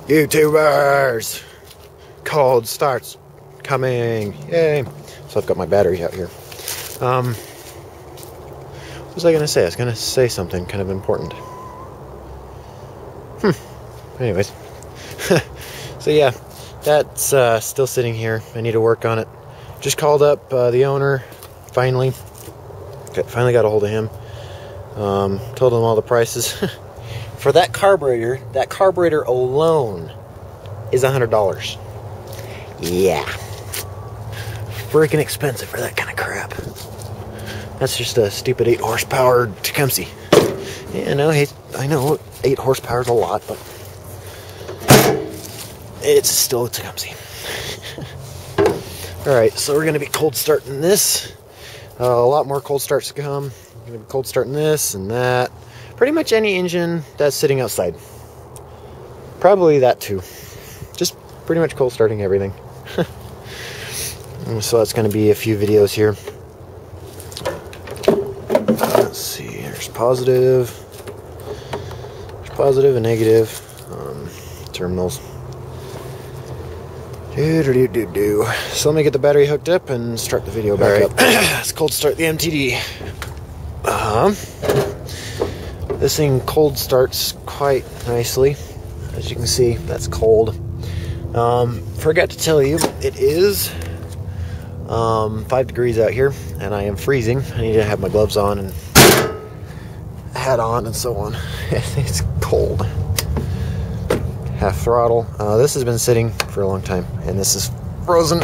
YouTubers! Cold starts coming. Yay. So I've got my battery out here. What was I going to say? I was going to say something kind of important. Anyways. So yeah, that's still sitting here. I need to work on it. Just called up the owner, finally. Finally got a hold of him. Told him all the prices. For that carburetor alone is $100. Yeah. Freaking expensive for that kind of crap. That's just a stupid 8 horsepower Tecumseh. Yeah, I know 8 horsepower is a lot, but it's still a Tecumseh. Alright, so we're going to be cold starting this. A lot more cold starts to come. We're going to be cold starting this and that. Pretty much any engine that's sitting outside. Probably that too. Just pretty much cold starting everything. So that's going to be a few videos here. Let's see, there's positive and negative terminals. So let me get the battery hooked up and start the video back up. Let's cold start the MTD. This thing cold starts quite nicely. As you can see, that's cold. Forgot to tell you, it is 5 degrees out here, and I am freezing. I need to have my gloves on and hat on and so on. It's cold. Half throttle. This has been sitting for a long time, and this is frozen.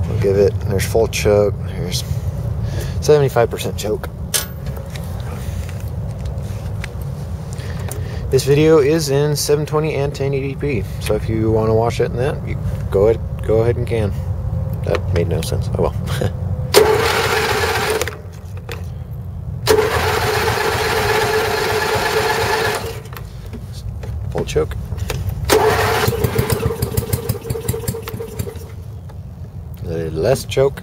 We'll give it, there's full choke. Here's 75% choke. This video is in 720 and 1080p, so if you want to watch it in that, you go ahead and can. That made no sense. Oh well. Full choke. A little less choke.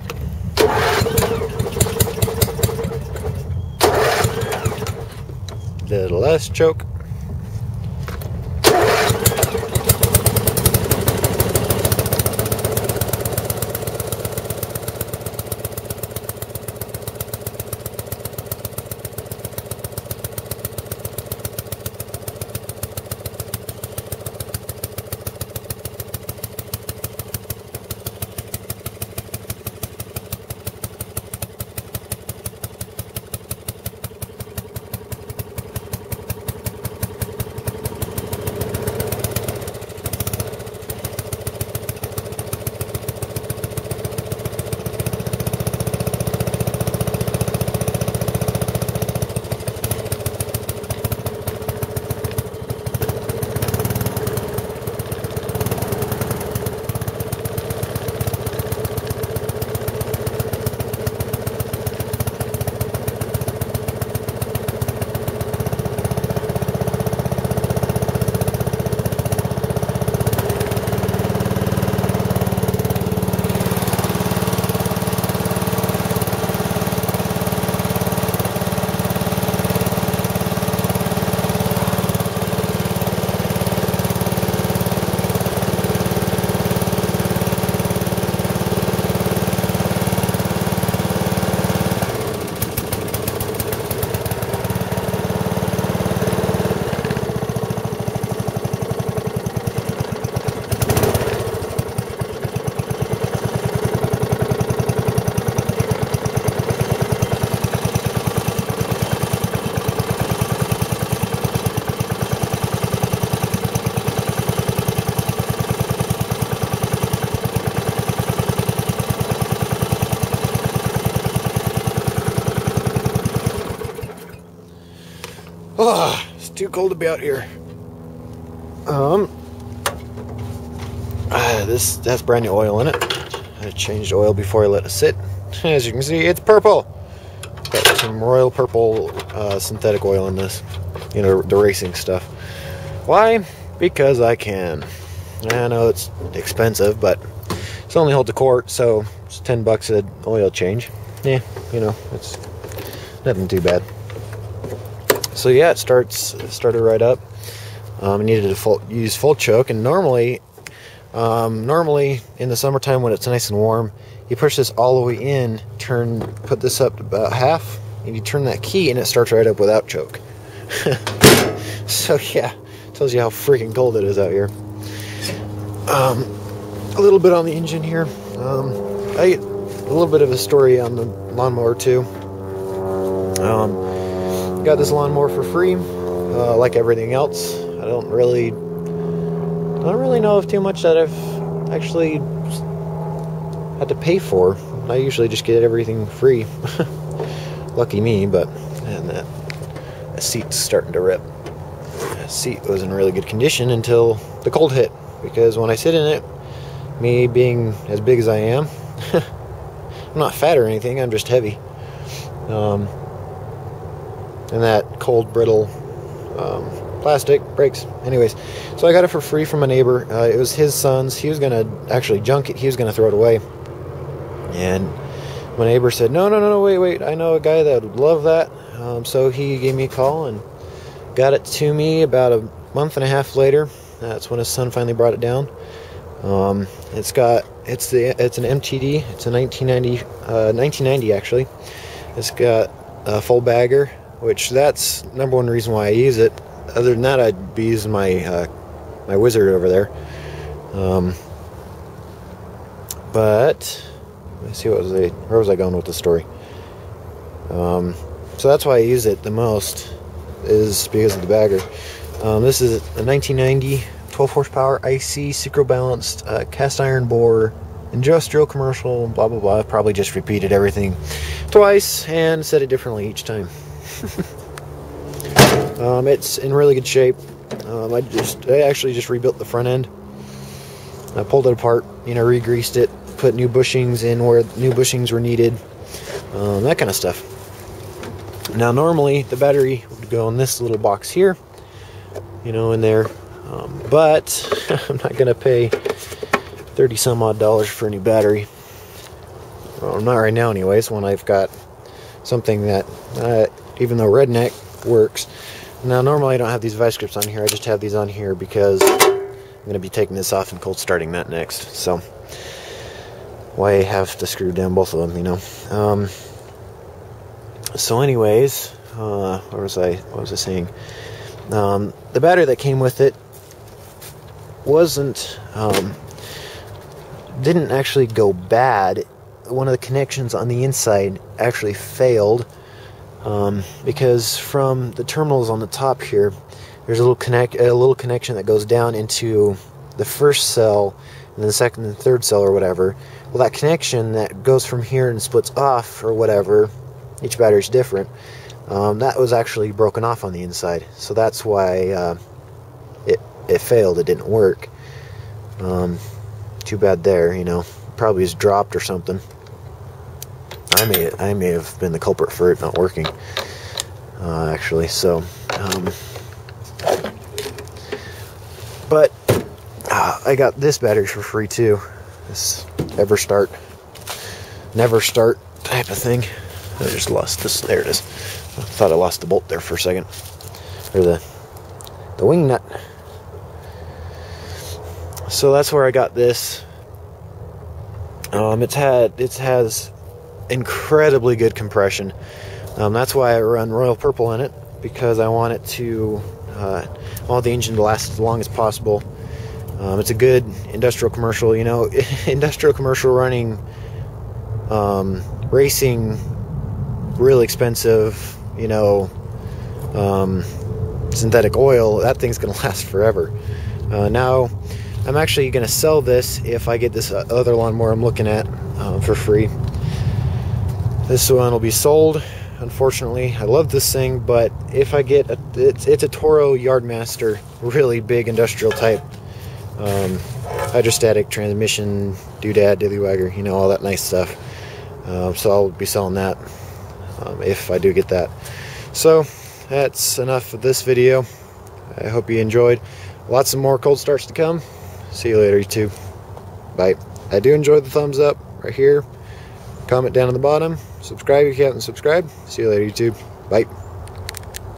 A little less choke. Oh, it's too cold to be out here. This has brand new oil in it. I changed oil before I let it sit. As you can see, it's purple. Got some royal purple synthetic oil in this. You know, the racing stuff. Why? Because I can. I know it's expensive, but it's only holds a quart, so it's $10 an oil change. Yeah, you know, it's nothing too bad. So yeah, it started right up. I needed to use full choke, and normally in the summertime when it's nice and warm, you push this all the way in, put this up to about half, and you turn that key, and it starts right up without choke. So yeah, tells you how freaking cold it is out here. A little bit on the engine here. A little bit of a story on the lawnmower too. Got this lawnmower for free, like everything else. I don't really know of too much that I've actually had to pay for. I usually just get everything free. Lucky me, but and that seat's starting to rip. That seat was in really good condition until the cold hit, because when I sit in it, me being as big as I am, I'm not fat or anything, I'm just heavy. And that cold, brittle plastic breaks. Anyways, so I got it for free from a neighbor. It was his son's. He was going to actually junk it. He was going to throw it away. And my neighbor said, no, wait, I know a guy that would love that. So he gave me a call and got it to me about a month and a half later. That's when his son finally brought it down. It's an MTD. It's a 1990 actually. It's got a full bagger, which that's number one reason why I use it. Other than that, I'd be using my my Wizard over there. But let's see, where was I going with the story? So that's why I use it the most, is because of the bagger. This is a 1990 12 horsepower IC synchro balanced cast iron bore industrial commercial blah blah blah. Probably just repeated everything twice and said it differently each time. It's in really good shape. I actually just rebuilt the front end. I pulled it apart, re-greased it, put new bushings in where new bushings were needed, that kind of stuff. Now normally the battery would go in this little box here, in there, but I'm not gonna pay 30 some odd dollars for a new battery. Well, not right now anyways, when I've got something that even though redneck works. Now normally I don't have these vice grips on here, I just have these on here because I'm going to be taking this off and cold starting that next. So why have to screw down both of them, So anyways, what was I saying? The battery that came with it didn't actually go bad. One of the connections on the inside actually failed. Because from the terminals on the top here, there's a little connection that goes down into the first cell, and then the second and third cell or whatever. Well, that connection that goes from here and splits off or whatever, each battery's different, that was actually broken off on the inside. So that's why it failed. It didn't work. Too bad there. Probably was dropped or something. I may have been the culprit for it not working, actually. So, but I got this battery for free too. This never start type of thing. I just lost this. There it is. I thought I lost the bolt there for a second, or the wing nut. So that's where I got this. It has incredibly good compression. That's why I run Royal Purple in it, because I want the engine to last as long as possible. It's a good industrial commercial, industrial commercial running, racing, really expensive, synthetic oil. That thing's gonna last forever. Now I'm actually gonna sell this if I get this other lawnmower I'm looking at for free. This one will be sold. Unfortunately, I love this thing, but if I get it's a Toro Yardmaster, really big industrial type, hydrostatic transmission, doodad, dillywagger, all that nice stuff. So I'll be selling that if I do get that. So that's enough of this video. I hope you enjoyed. Lots of more cold starts to come. See you later, YouTube. Bye. I do enjoy the thumbs up right here. Comment down at the bottom. Subscribe if you haven't subscribed. See you later, YouTube. Bye.